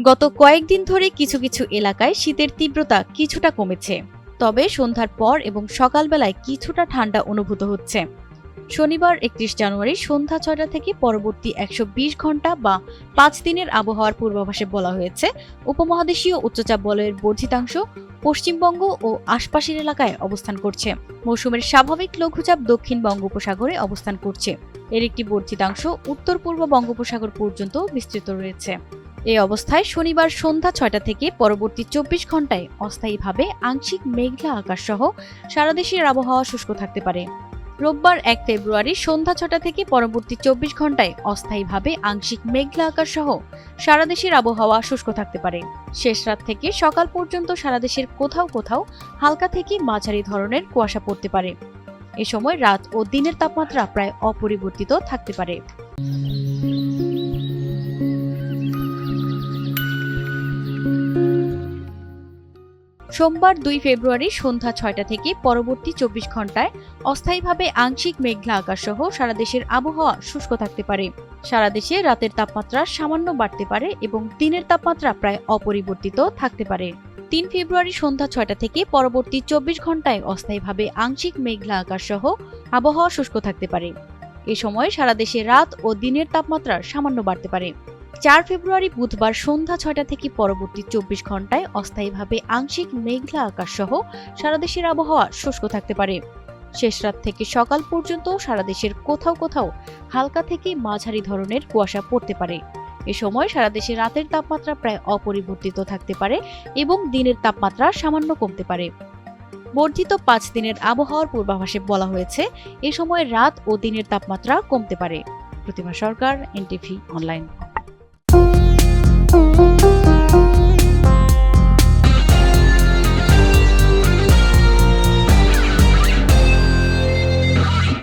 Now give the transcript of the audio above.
গত কয়েকদিন ধরে কিছু কিছু এলাকায় শীতের তীব্রতা কিছুটা কমেছে, তবে সন্ধ্যার পর এবং সকালবেলায় কিছুটা ঠান্ডা অনুভূত হচ্ছে। শনিবার ৩১ জানুয়ারি সন্ধ্যা ৬টা থেকে পরবর্তী ১২০ ঘন্টা বা ৫ দিনের আবহাওয়ার পূর্বাভাসে বলা হয়েছে, উপমহাদেশীয় উচ্চচাপ বলয়ের বর্ধিতাংশ পশ্চিমবঙ্গ ও আশপাশের এলাকায় অবস্থান করছে। মৌসুমের স্বাভাবিক লঘুচাপ দক্ষিণ বঙ্গোপসাগরে অবস্থান করছে। এর একটি বর্ধিতাংশ উত্তর পূর্ব বঙ্গোপসাগর পর্যন্ত বিস্তৃত রয়েছে। এই অবস্থায় শনিবার সন্ধ্যা ৬টা থেকে পরবর্তী ২৪ ঘন্টায় অস্থায়ীভাবে আংশিক মেঘলা আকাশ সহ সারা দেশের আবহাওয়া শুষ্ক থাকতে পারে। রোববার ১ ফেব্রুয়ারি সন্ধ্যা ৬টা থেকে পরবর্তী ২৪ ঘন্টায় অস্থায়ীভাবে আংশিক মেঘলা আকাশ সহ সারা দেশের আবহাওয়া শুষ্ক থাকতে পারে। শেষ রাত থেকে সকাল পর্যন্ত সারা দেশের কোথাও কোথাও হালকা থেকে মাঝারি ধরনের কুয়াশা পড়তে পারে। এ সময় রাত ও দিনের তাপমাত্রা প্রায় অপরিবর্তিত থাকতে পারে। সোমবার ২ ফেব্রুয়ারি সন্ধ্যা ৬টা থেকে পরবর্তী ২৪ ঘন্টায় অস্থায়ীভাবে আংশিক মেঘলা আকাশ সহ সারা দেশের আবহাওয়া শুষ্ক থাকতে পারে। সারা দেশে রাতের তাপমাত্রা সামান্য বাড়তে পারে এবং দিনের তাপমাত্রা প্রায় অপরিবর্তিত থাকতে পারে। ৩ ফেব্রুয়ারি সন্ধ্যা ৬টা থেকে পরবর্তী ২৪ ঘন্টায় অস্থায়ীভাবে আংশিক মেঘলা আকাশ সহ আবহাওয়া শুষ্ক থাকতে পারে। এ সময় সারা দেশে রাত ও দিনের তাপমাত্রা সামান্য বাড়তে পারে। ৪ ফেব্রুয়ারি বুধবার সন্ধ্যা ৬টা থেকে পরবর্তী ২৪ ঘন্টায় অস্থায়ীভাবে আংশিক মেঘলা আকাশ সহ সারা দেশের আবহাওয়া শুষ্ক থাকতে পারে। শেষ রাত থেকে সকাল পর্যন্ত সারা দেশের কোথাও কোথাও হালকা থেকে মাঝারি ধরনের কুয়াশা পড়তে পারে। এ সময় সারা দেশে রাতের তাপমাত্রা প্রায় অপরিবর্তিত থাকতে পারে এবং দিনের তাপমাত্রা সামান্য কমতে পারে। বর্ধিত ৫ দিনের আবহাওয়ার পূর্বাভাসে বলা হয়েছে, এ সময় রাত ও দিনের তাপমাত্রা কমতে পারে। প্রতিমা সরকার, এনটিভি অনলাইন।